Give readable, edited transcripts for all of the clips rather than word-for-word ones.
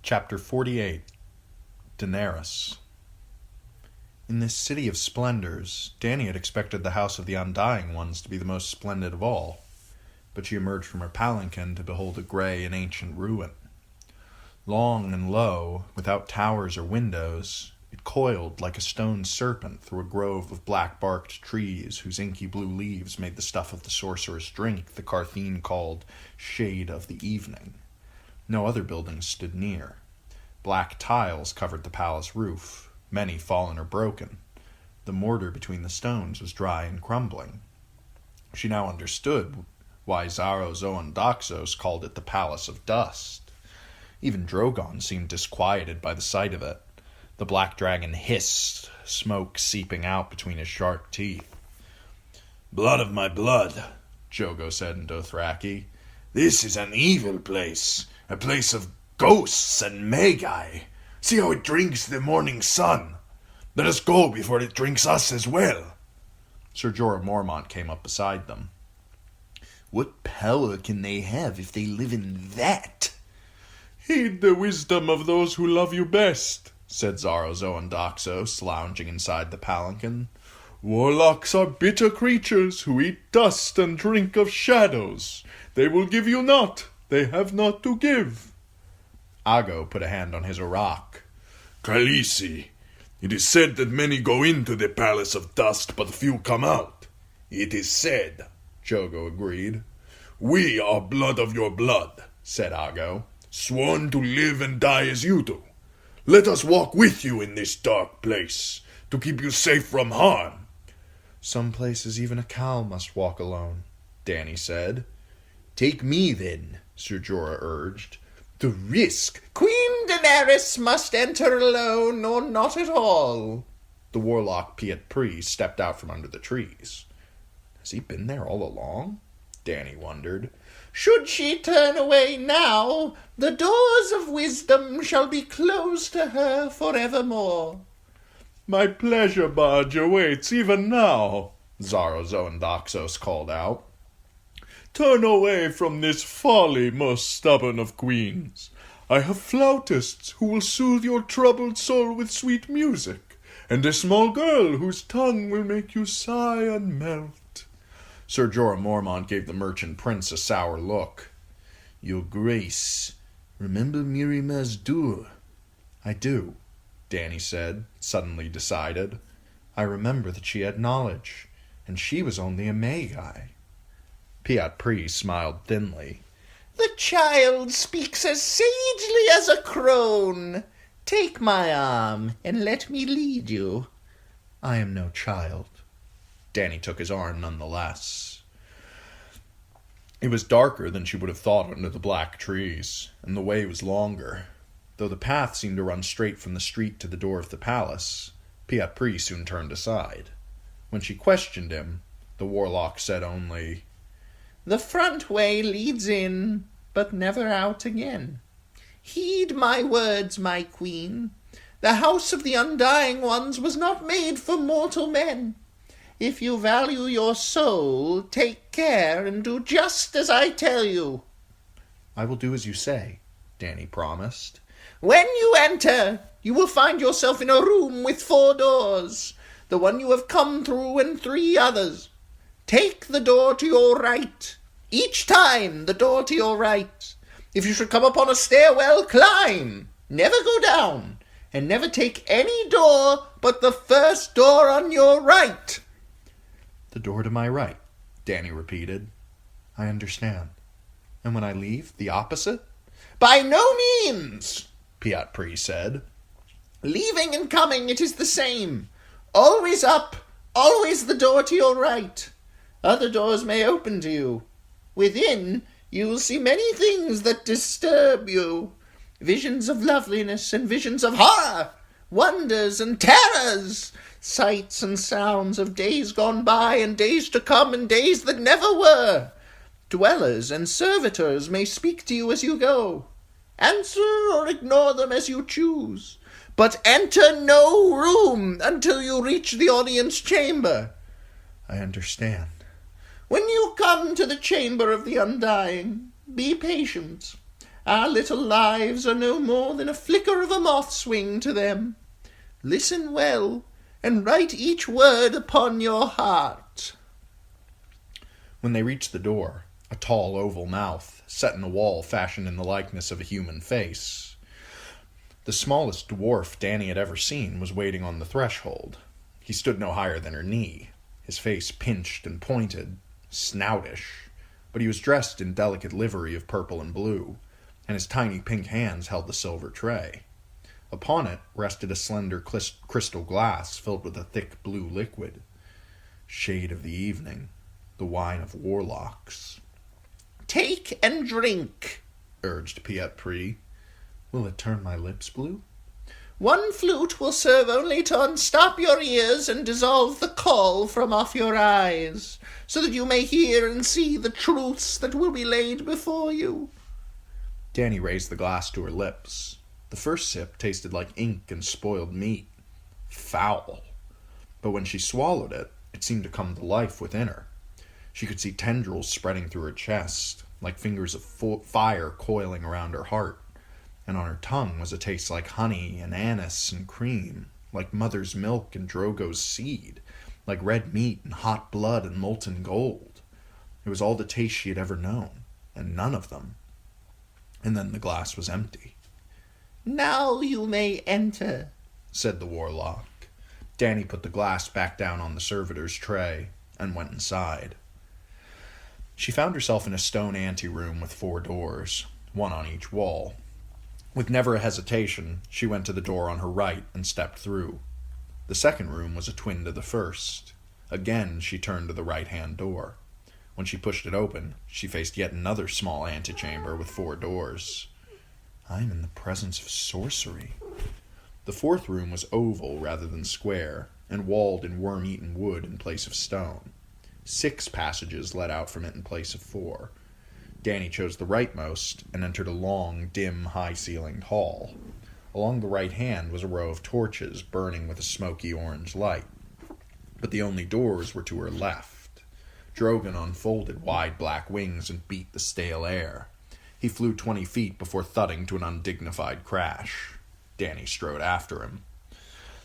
Chapter 48 Daenerys. In this city of splendors, Dany had expected the house of the Undying Ones to be the most splendid of all, but she emerged from her palanquin to behold a grey and ancient ruin. Long and low, without towers or windows, it coiled like a stone serpent through a grove of black-barked trees whose inky blue leaves made the stuff of the sorcerer's drink the Qartheen called Shade of the Evening. No other buildings stood near. Black tiles covered the palace roof, many fallen or broken. The mortar between the stones was dry and crumbling. She now understood why Zarro, zoan, dakcos called it the Palace of Dust. Even Drogon seemed disquieted by the sight of it. The black dragon hissed, smoke seeping out between his sharp teeth. "Blood of my blood," Jaqhor said in Dothraki. "This is an evil place, a place of ghosts and magi. See how it drinks the morning sun. Let us go before it drinks us as well." Sir Jorah Mormount came up beside them. "What power can they have if they live in that?" "Heed the wisdom of those who love you best," said Zarro, zoan, dakcos, lounging inside the palanquin. "Warlocks are bitter creatures who eat dust and drink of shadows. They will give you not. They have not to give." Ahgo put a hand on his orak. "Khaleesi, it is said that many go into the Palace of Dust, but few come out." "It is said," Jaqhor agreed. "We are blood of your blood," said Ahgo, "sworn to live and die as you do. Let us walk with you in this dark place, to keep you safe from harm." "Some places even a cow must walk alone," Dany said. "Take me, then," Sir Jorah urged. "The risk. Queen Daenerys must enter alone or not at all." The warlock Piet Pri stepped out from under the trees. Has he been there all along? Dany wondered. "Should she turn away now, the doors of wisdom shall be closed to her forevermore." "My pleasure barge awaits even now," Zarro, zoan, dakcos called out. "Turn away from this folly, most stubborn of queens. I have flautists who will soothe your troubled soul with sweet music, and a small girl whose tongue will make you sigh and melt." Sir Jorah Mormount gave the merchant prince a sour look. "Your Grace, remember Mirri Maz Duur?" "I do," Dany said, suddenly decided. "I remember that she had knowledge, and she was only a magi." Piet Pri smiled thinly. "The child speaks as sagely as a crone. Take my arm, and let me lead you." "I am no child." Dany took his arm nonetheless. It was darker than she would have thought under the black trees, and the way was longer. Though the path seemed to run straight from the street to the door of the palace, Piet Pri soon turned aside. When she questioned him, the warlock said only, "The front way leads in, but never out again. Heed my words, my queen. The house of the Undying Ones was not made for mortal men. If you value your soul, take care and do just as I tell you." "I will do as you say," Dany promised. "When you enter, you will find yourself in a room with 4 doors, the one you have come through and 3 others. Take the door to your right. Each time the door to your right. If you should come upon a stairwell, climb. Never go down, and never take any door but the first door on your right." "The door to my right," Dany repeated. "I understand. And when I leave, the opposite?" "By no means," Piet Pri said. "Leaving and coming, it is the same. Always up, always the door to your right. Other doors may open to you. Within, you will see many things that disturb you. Visions of loveliness and visions of horror, wonders and terrors, sights and sounds of days gone by and days to come and days that never were. Dwellers and servitors may speak to you as you go. Answer or ignore them as you choose. But enter no room until you reach the audience chamber." "I understand." "When you come to the chamber of the Undying, be patient. Our little lives are no more than a flicker of a moth's wing to them. Listen well, and write each word upon your heart." When they reached the door, a tall oval mouth, set in a wall fashioned in the likeness of a human face. The smallest dwarf Dany had ever seen was waiting on the threshold. He stood no higher than her knee, his face pinched and pointed, snoutish, but he was dressed in delicate livery of purple and blue, and his tiny pink hands held the silver tray. Upon it rested a slender crystal glass filled with a thick blue liquid. Shade of the evening, the wine of warlocks. "Take and drink," urged Piet Pri. "Will it turn my lips blue?" "One flute will serve only to unstop your ears and dissolve the caul from off your eyes, so that you may hear and see the truths that will be laid before you." Dany raised the glass to her lips. The first sip tasted like ink and spoiled meat. Foul. But when she swallowed it, it seemed to come to life within her. She could see tendrils spreading through her chest, like fingers of fire coiling around her heart. And on her tongue was a taste like honey and anise and cream, like mother's milk and Drogo's seed, like red meat and hot blood and molten gold. It was all the taste she had ever known, and none of them. And then the glass was empty. "Now you may enter," said the warlock. Dany put the glass back down on the servitor's tray and went inside. She found herself in a stone anteroom with 4 doors, one on each wall. With never a hesitation, she went to the door on her right and stepped through. The second room was a twin to the first. Again, she turned to the right-hand door. When she pushed it open, she faced yet another small antechamber with 4 doors. I am in the presence of sorcery. The fourth room was oval rather than square, and walled in worm-eaten wood in place of stone. 6 passages led out from it in place of 4. Dany chose the rightmost and entered a long, dim, high-ceilinged hall. Along the right hand was a row of torches burning with a smoky orange light, but the only doors were to her left. Drogon unfolded wide black wings and beat the stale air. He flew 20 feet before thudding to an undignified crash. Dany strode after him.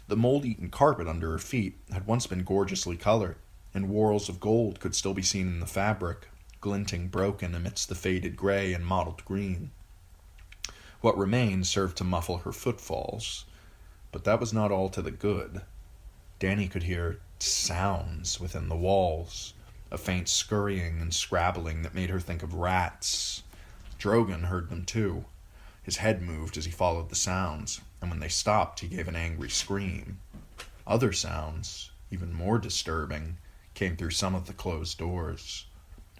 The mold-eaten carpet under her feet had once been gorgeously colored, and whorls of gold could still be seen in the fabric, glinting broken amidst the faded gray and mottled green. What remained served to muffle her footfalls, but that was not all to the good. Dany could hear sounds within the walls, a faint scurrying and scrabbling that made her think of rats. Drogon heard them too. His head moved as he followed the sounds, and when they stopped, he gave an angry scream. Other sounds, even more disturbing, came through some of the closed doors.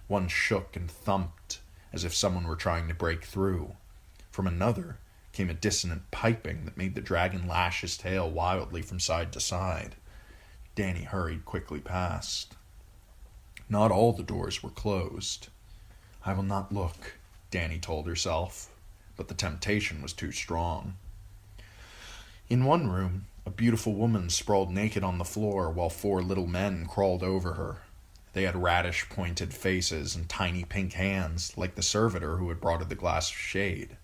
One shook and thumped, as if someone were trying to break through. From another came a dissonant piping that made the dragon lash his tail wildly from side to side. Dany hurried quickly past. Not all the doors were closed. I will not look, Dany told herself, but the temptation was too strong. In one room, a beautiful woman sprawled naked on the floor while 4 little men crawled over her. They had radish-pointed faces and tiny pink hands, like the servitor who had brought her the glass of shade.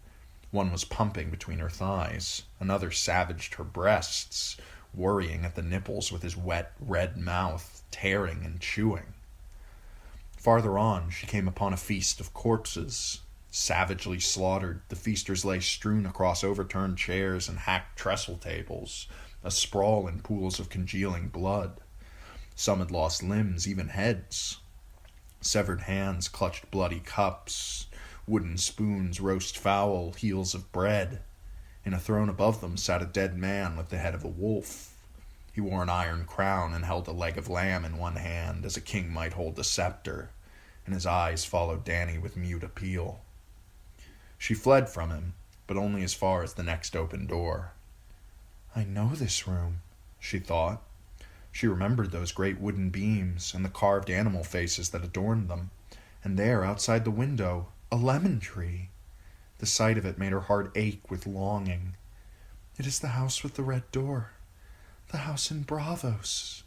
One was pumping between her thighs. Another savaged her breasts, worrying at the nipples with his wet, red mouth, tearing and chewing. Farther on, she came upon a feast of corpses. Savagely slaughtered, the feasters lay strewn across overturned chairs and hacked trestle tables, asprawl in pools of congealing blood. Some had lost limbs, even heads. Severed hands clutched bloody cups, wooden spoons, roast fowl, heels of bread. In a throne above them sat a dead man with the head of a wolf. He wore an iron crown and held a leg of lamb in one hand, as a king might hold a scepter, and his eyes followed Dany with mute appeal. She fled from him, but only as far as the next open door. I know this room, she thought. She remembered those great wooden beams and the carved animal faces that adorned them, and there, outside the window, a lemon tree. The sight of it made her heart ache with longing. It is the house with the red door, the house in Braavos.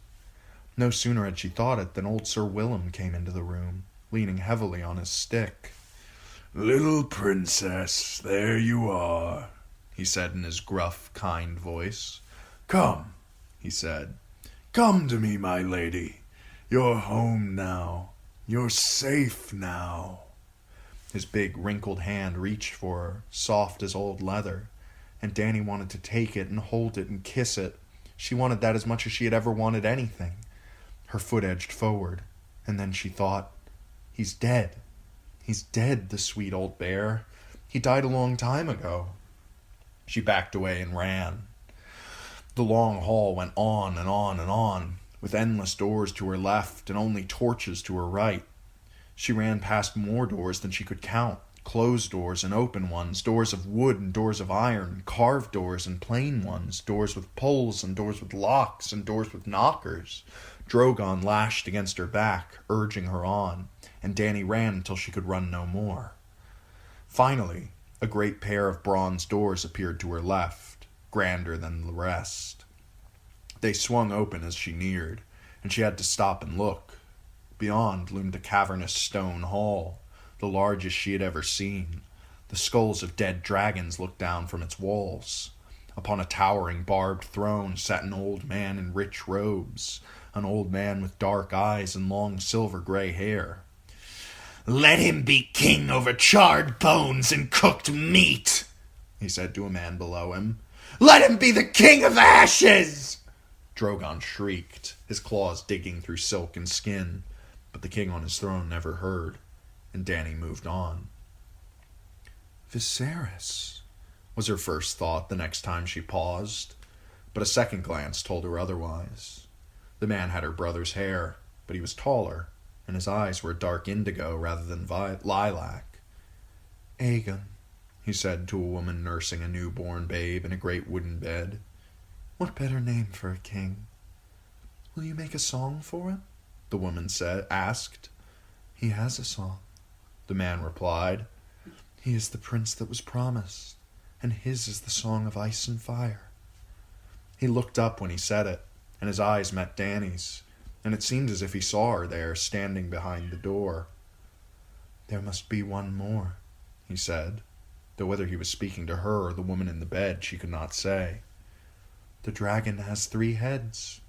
No sooner had she thought it than old Sir Willem came into the room, leaning heavily on his stick. Little princess, there you are, he said in his gruff, kind voice. Come, he said. Come to me, my lady. You're home now. You're safe now. His big, wrinkled hand reached for her, soft as old leather, and Dany wanted to take it and hold it and kiss it. She wanted that as much as she had ever wanted anything. Her foot edged forward, and then she thought, he's dead. He's dead, the sweet old bear. He died a long time ago. She backed away and ran. The long hall went on and on and on, with endless doors to her left and only torches to her right. She ran past more doors than she could count, closed doors and open ones, doors of wood and doors of iron, carved doors and plain ones, doors with pulls and doors with locks and doors with knockers. Drogon lashed against her back, urging her on, and Dany ran until she could run no more. Finally, a great pair of bronze doors appeared to her left, grander than the rest. They swung open as she neared, and she had to stop and look. Beyond loomed a cavernous stone hall, the largest she had ever seen. The skulls of dead dragons looked down from its walls. Upon a towering barbed throne sat an old man in rich robes, an old man with dark eyes and long silver-gray hair. "Let him be king over charred bones and cooked meat," he said to a man below him. "Let him be the king of ashes!" Drogon shrieked, his claws digging through silk and skin, but the king on his throne never heard, and Dany moved on. Viserys, was her first thought the next time she paused, but a second glance told her otherwise. The man had her brother's hair, but he was taller, and his eyes were dark indigo rather than lilac. "Aegon," he said to a woman nursing a newborn babe in a great wooden bed. "What better name for a king?" "Will you make a song for him?" the woman asked. "He has a song," the man replied. "He is the prince that was promised, and his is the song of ice and fire." He looked up when he said it, and his eyes met Dany's, and it seemed as if he saw her there, standing behind the door. "There must be one more," he said, though whether he was speaking to her or the woman in the bed she could not say. "The dragon has 3 heads."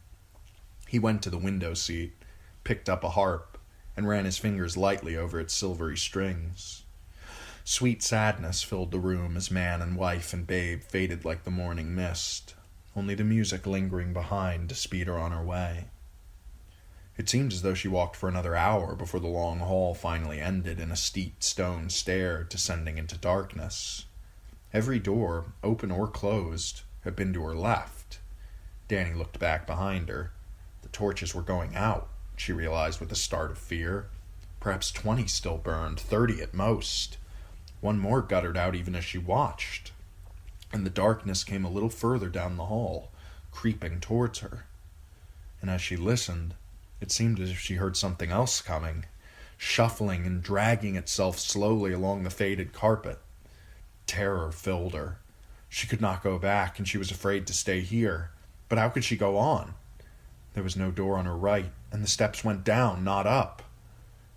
He went to the window seat, picked up a harp, and ran his fingers lightly over its silvery strings. Sweet sadness filled the room as man and wife and babe faded like the morning mist, only the music lingering behind to speed her on her way. It seemed as though she walked for another hour before the long hall finally ended in a steep stone stair descending into darkness. Every door, open or closed, had been to her left. Dany looked back behind her. The torches were going out, she realized with a start of fear. Perhaps 20 still burned, 30 at most. One more guttered out even as she watched, and the darkness came a little further down the hall, creeping towards her. And as she listened, it seemed as if she heard something else coming, shuffling and dragging itself slowly along the faded carpet. Terror filled her. She could not go back, and she was afraid to stay here. But how could she go on? There was no door on her right, and the steps went down, not up.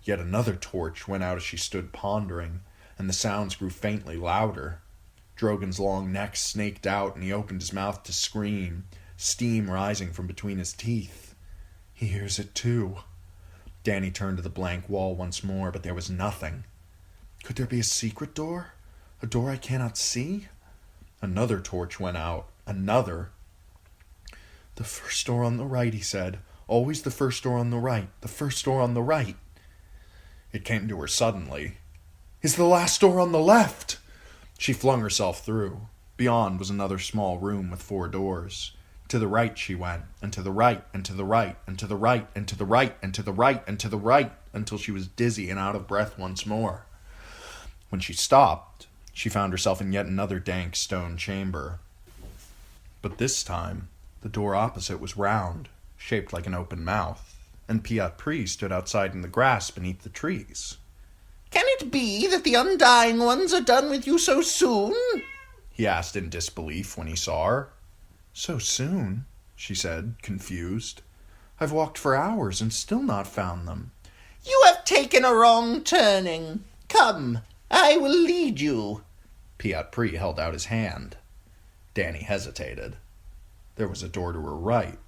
Yet another torch went out as she stood pondering, and the sounds grew faintly louder. Drogon's long neck snaked out, and he opened his mouth to scream, steam rising from between his teeth. He hears it too. Dany turned to the blank wall once more, but there was nothing. Could there be a secret door? A door I cannot see? Another torch went out. Another. "The first door on the right," he said. "Always the first door on the right. The first door on the right." It came to her suddenly. "Is the last door on the left?" She flung herself through. Beyond was another small room with 4 doors. To the right she went, and to the right, and to the right, and to the right, and to the right, and to the right, and to the right, until she was dizzy and out of breath once more. When she stopped, she found herself in yet another dank stone chamber. But this time, the door opposite was round, shaped like an open mouth, and Piat Pri stood outside in the grass beneath the trees. "Can it be that the undying ones are done with you so soon?" he asked in disbelief when he saw her. "So soon?" she said, confused. "I've walked for hours and still not found them." "You have taken a wrong turning. Come, I will lead you. Piat-Pri held out his hand. Dany hesitated. There was a door to her right,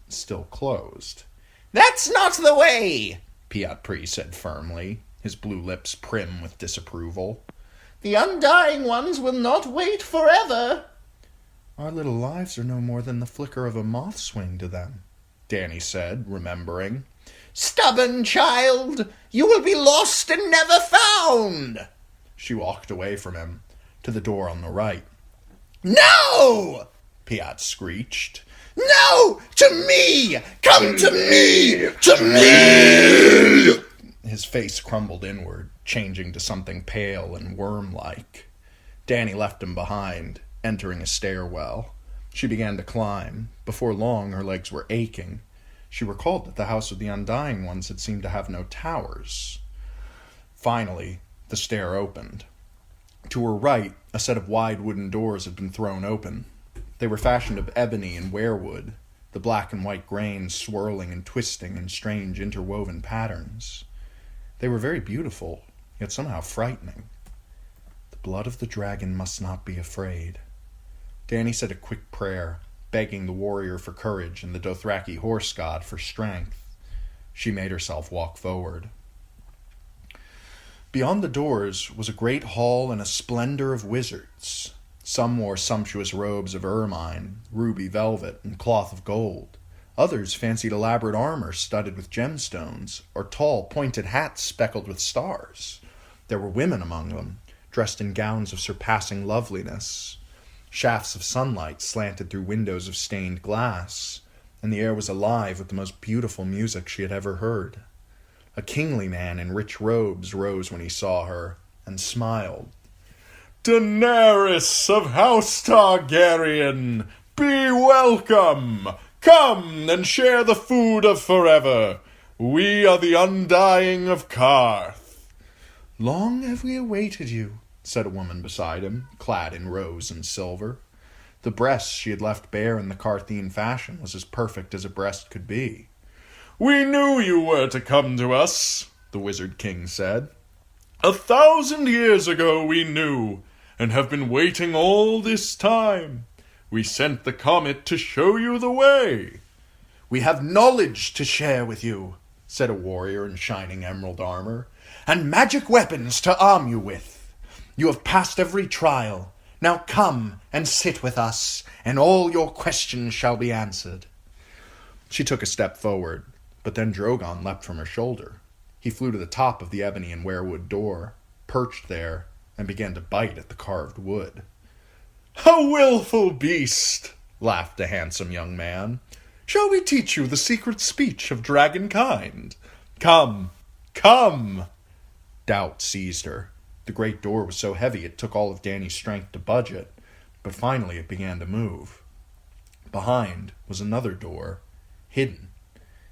still closed. That's not the way, Piat-Pri said firmly, his blue lips prim with disapproval. The undying ones will not wait forever. Our little lives are no more than the flicker of a moth's wing to them, Dany said, remembering. Stubborn child, you will be lost and never found. She walked away from him, to the door on the right. No! Piat screeched. No! To me! Come to me! To me! His face crumbled inward, changing to something pale and worm-like. Dany left him behind, entering a stairwell. She began to climb. Before long, her legs were aching. She recalled that the house of the Undying Ones had seemed to have no towers. Finally, the stair opened. To her right, a set of wide wooden doors had been thrown open. They were fashioned of ebony and weirwood, the black and white grains swirling and twisting in strange interwoven patterns. They were very beautiful, yet somehow frightening. The blood of the dragon must not be afraid. Dany said a quick prayer, begging the warrior for courage and the Dothraki horse god for strength. She made herself walk forward. Beyond the doors was a great hall and a splendor of wizards. Some wore sumptuous robes of ermine, ruby velvet, and cloth of gold. Others fancied elaborate armor studded with gemstones, or tall, pointed hats speckled with stars. There were women among them, dressed in gowns of surpassing loveliness. Shafts of sunlight slanted through windows of stained glass, and the air was alive with the most beautiful music she had ever heard. A kingly man in rich robes rose when he saw her, and smiled. Daenerys of House Targaryen, be welcome! Come and share the food of forever. We are the Undying of Qarth. Long have we awaited you, said a woman beside him, clad in rose and silver. The breast she had left bare in the Qarthine fashion was as perfect as a breast could be. We knew you were to come to us, the Wizard King said. 1,000 years ago we knew, and have been waiting all this time. We sent the comet to show you the way. We have knowledge to share with you, said a warrior in shining emerald armor, and magic weapons to arm you with. You have passed every trial. Now come and sit with us, and all your questions shall be answered. She took a step forward, but then Drogon leapt from her shoulder. He flew to the top of the ebony and weirwood door, perched there, and began to bite at the carved wood. A willful beast, laughed the handsome young man. Shall we teach you the secret speech of dragonkind? Come, come. Doubt seized her. The great door was so heavy it took all of Dany's strength to budge it, but finally it began to move. Behind was another door, hidden.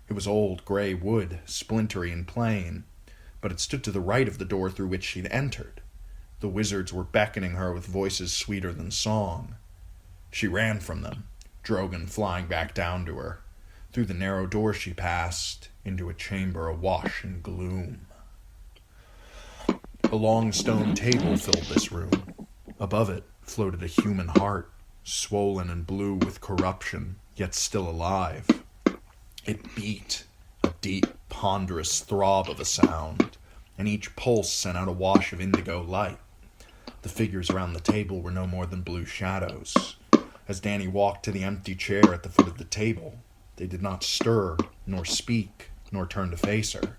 It was old gray wood, splintery and plain, but it stood to the right of the door through which she'd entered. The wizards were beckoning her with voices sweeter than song. She ran from them, Drogon flying back down to her. Through the narrow door she passed, into a chamber awash in gloom. A long stone table filled this room. Above it floated a human heart, swollen and blue with corruption, yet still alive. It beat, a deep, ponderous throb of a sound, and each pulse sent out a wash of indigo light. The figures around the table were no more than blue shadows. As Dany walked to the empty chair at the foot of the table, they did not stir, nor speak, nor turn to face her.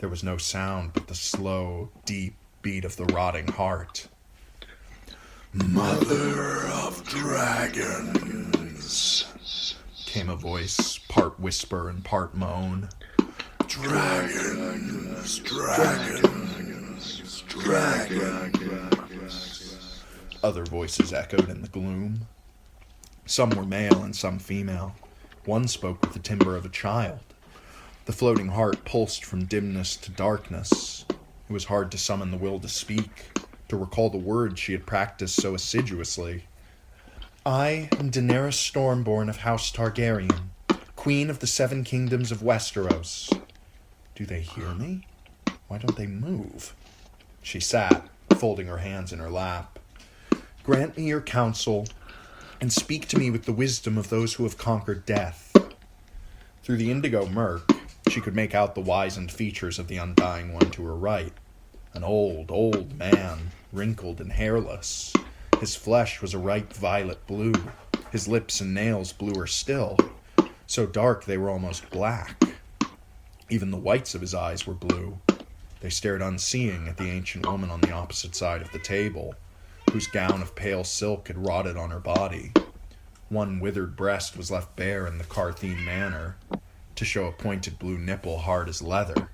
There was no sound but the slow, deep beat of the rotting heart. Mother of dragons, came a voice, part whisper and part moan. Dragons, dragons, dragons. Other voices echoed in the gloom. Some were male and some female. One spoke with the timbre of a child. The floating heart pulsed from dimness to darkness. It was hard to summon the will to speak, to recall the words she had practiced so assiduously. I am Daenerys Stormborn of House Targaryen, Queen of the 7 Kingdoms of Westeros. Do they hear me? Why don't they move? She sat, folding her hands in her lap. "Grant me your counsel, and speak to me with the wisdom of those who have conquered death." Through the indigo murk, she could make out the wizened features of the undying one to her right. An old, old man, wrinkled and hairless. His flesh was a ripe violet blue. His lips and nails bluer still, so dark they were almost black. Even the whites of his eyes were blue. They stared unseeing at the ancient woman on the opposite side of the table, whose gown of pale silk had rotted on her body. One withered breast was left bare in the Carthene manner, to show a pointed blue nipple hard as leather.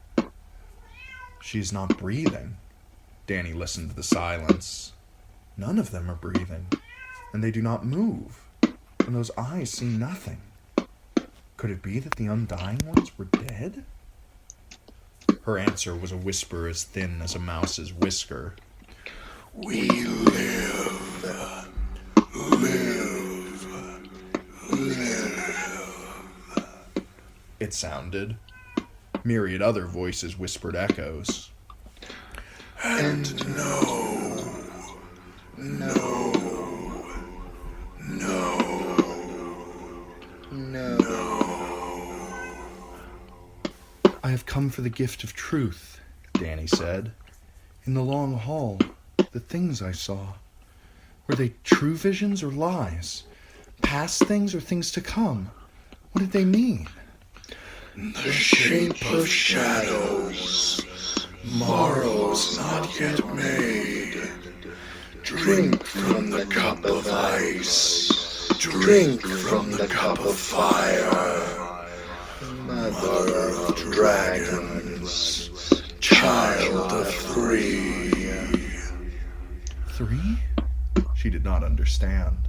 "She is not breathing." Dany listened to the silence. None of them are breathing, and they do not move, and those eyes see nothing. Could it be that the undying ones were dead? Her answer was a whisper as thin as a mouse's whisker. "We live. It sounded. Myriad other voices whispered echoes. And no. "I have come for the gift of truth," Dany said. "In the long hall, the things I saw, were they true visions or lies? Past things or things to come? What did they mean?" The shape of shadows, morrows not yet made. Drink from the cup of ice, drink from the cup of fire. Mother of dragons, child of three. "3?" She did not understand.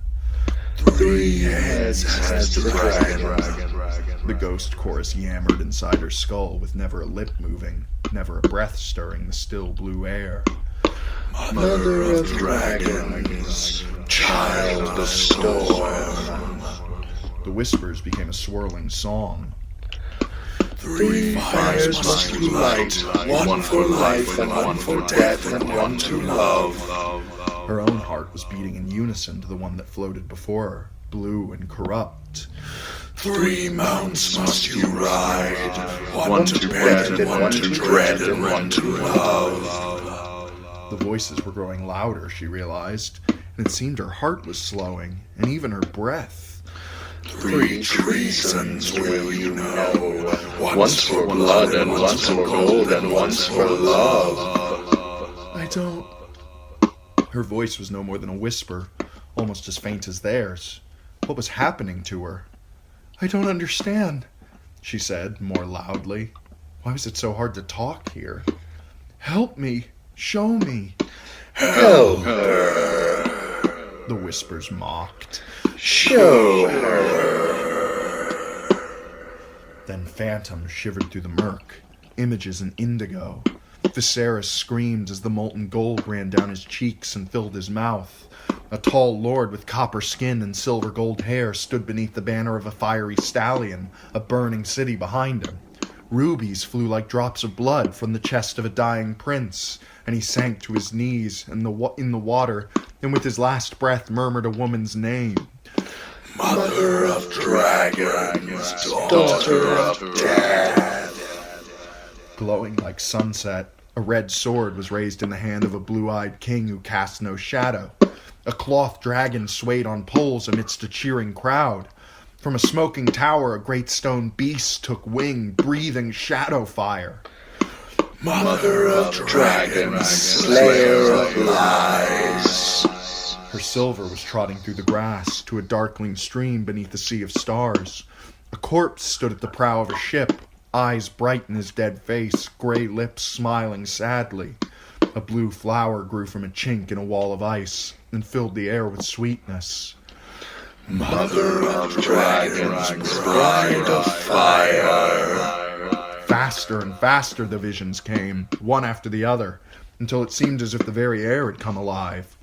3 heads has the dragon. The ghost chorus yammered inside her skull with never a lip moving, never a breath stirring the still blue air. Mother of dragons, child of storm. The whispers became a swirling song. 3 fires must you light, one for life and one for death and one to love. Her own heart was beating in unison to the one that floated before her, blue and corrupt. 3 mounts must you ride, one to bed and one to dread and one to love. The voices were growing louder, she realized, and it seemed her heart was slowing, and even her breath. 3 treasons will you know, once for blood and once for gold and once for love. "I don't..." Her voice was no more than a whisper, almost as faint as theirs. What was happening to her? "I don't understand," she said, more loudly. Why was it so hard to talk here? "Help me! Show me!" Help her, the whispers mocked. Show her. Then phantoms shivered through the murk, images in indigo. Viserys screamed as the molten gold ran down his cheeks and filled his mouth. A tall lord with copper skin and silver gold hair stood beneath the banner of a fiery stallion, a burning city behind him. Rubies flew like drops of blood from the chest of a dying prince, and he sank to his knees in the water, and with his last breath murmured a woman's name. Mother of dragons, daughter of death. Glowing like sunset, a red sword was raised in the hand of a blue-eyed king who cast no shadow. A cloth dragon swayed on poles amidst a cheering crowd. From a smoking tower, a great stone beast took wing, breathing shadow fire. Mother of dragons, slayer of lies. Her silver was trotting through the grass to a darkling stream beneath a sea of stars. A corpse stood at the prow of a ship, eyes bright in his dead face, gray lips smiling sadly. A blue flower grew from a chink in a wall of ice and filled the air with sweetness. Mother of dragons, bride of fire. Faster and faster the visions came, one after the other, until it seemed as if the very air had come alive.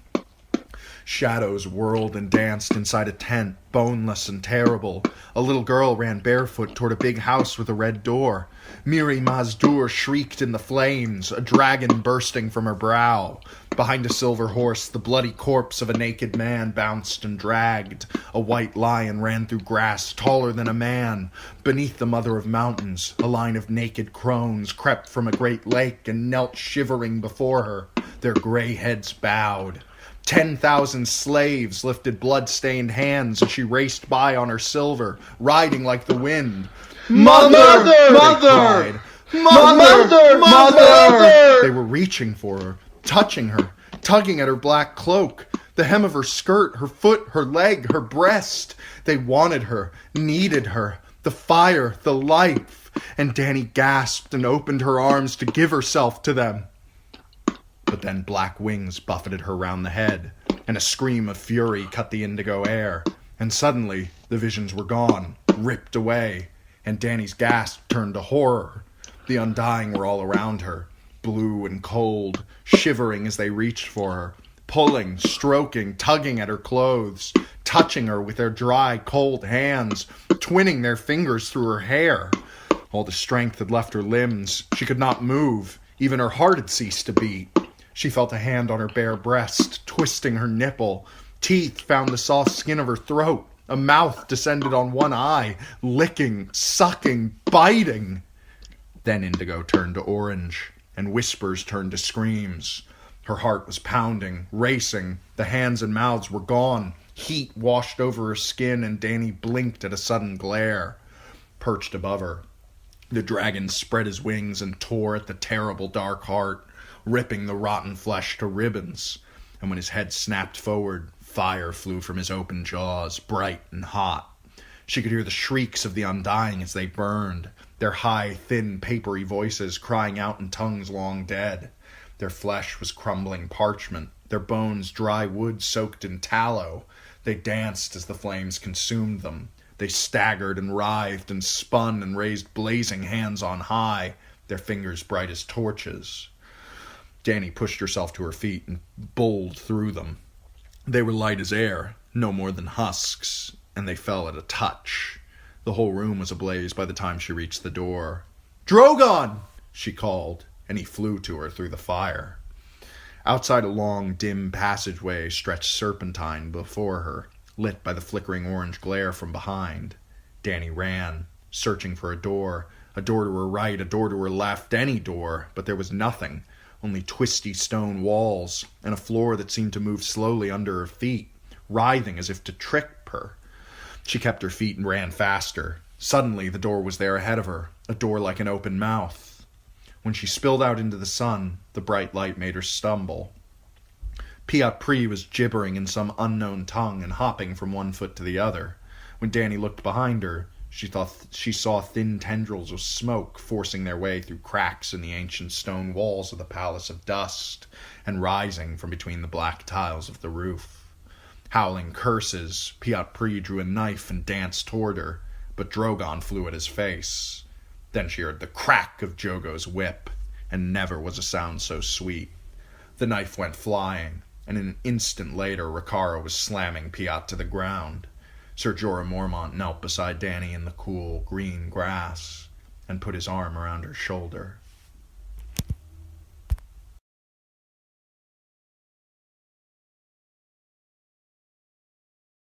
Shadows whirled and danced inside a tent, boneless and terrible. A little girl ran barefoot toward a big house with a red door. Miri Mazdur shrieked in the flames, a dragon bursting from her brow. Behind a silver horse, the bloody corpse of a naked man bounced and dragged. A white lion ran through grass taller than a man. Beneath the mother of mountains, a line of naked crones crept from a great lake and knelt shivering before her, their gray heads bowed. 10,000 slaves lifted blood-stained hands as she raced by on her silver, riding like the wind. Mother! Mother! Mother! Mother! They were reaching for her, touching her, tugging at her black cloak, the hem of her skirt, her foot, her leg, her breast. They wanted her, needed her, the fire, the life, and Dany gasped and opened her arms to give herself to them. But then black wings buffeted her round the head, and a scream of fury cut the indigo air, and suddenly the visions were gone, ripped away, and Dany's gasp turned to horror. The undying were all around her, blue and cold, shivering as they reached for her, pulling, stroking, tugging at her clothes, touching her with their dry, cold hands, twinning their fingers through her hair. All the strength had left her limbs. She could not move. Even her heart had ceased to beat. She felt a hand on her bare breast, twisting her nipple. Teeth found the soft skin of her throat. A mouth descended on one eye, licking, sucking, biting. Then indigo turned to orange, and whispers turned to screams. Her heart was pounding, racing. The hands and mouths were gone. Heat washed over her skin, and Dany blinked at a sudden glare. Perched above her, the dragon spread his wings and tore at the terrible dark heart, ripping the rotten flesh to ribbons. And when his head snapped forward, fire flew from his open jaws, bright and hot. She could hear the shrieks of the undying as they burned, their high, thin, papery voices crying out in tongues long dead. Their flesh was crumbling parchment, their bones dry wood soaked in tallow. They danced as the flames consumed them. They staggered and writhed and spun and raised blazing hands on high, their fingers bright as torches. Dany pushed herself to her feet and bowled through them. They were light as air, no more than husks, and they fell at a touch. The whole room was ablaze by the time she reached the door. "Drogon!" she called, and he flew to her through the fire. Outside a long, dim passageway stretched serpentine before her, lit by the flickering orange glare from behind. Dany ran, searching for a door to her right, a door to her left, any door, but there was nothing. Only twisty stone walls, and a floor that seemed to move slowly under her feet, writhing as if to trick her. She kept her feet and ran faster. Suddenly, the door was there ahead of her, a door like an open mouth. When she spilled out into the sun, the bright light made her stumble. Piat Pri was gibbering in some unknown tongue and hopping from one foot to the other. When Dany looked behind her, she thought she saw thin tendrils of smoke forcing their way through cracks in the ancient stone walls of the Palace of Dust and rising from between the black tiles of the roof. Howling curses, Piat Pri drew a knife and danced toward her, but Drogon flew at his face. Then she heard the crack of Jogo's whip, and never was a sound so sweet. The knife went flying, and an instant later Rakara was slamming Piat to the ground. Sir Jorah Mormount knelt beside Dany in the cool, green grass and put his arm around her shoulder.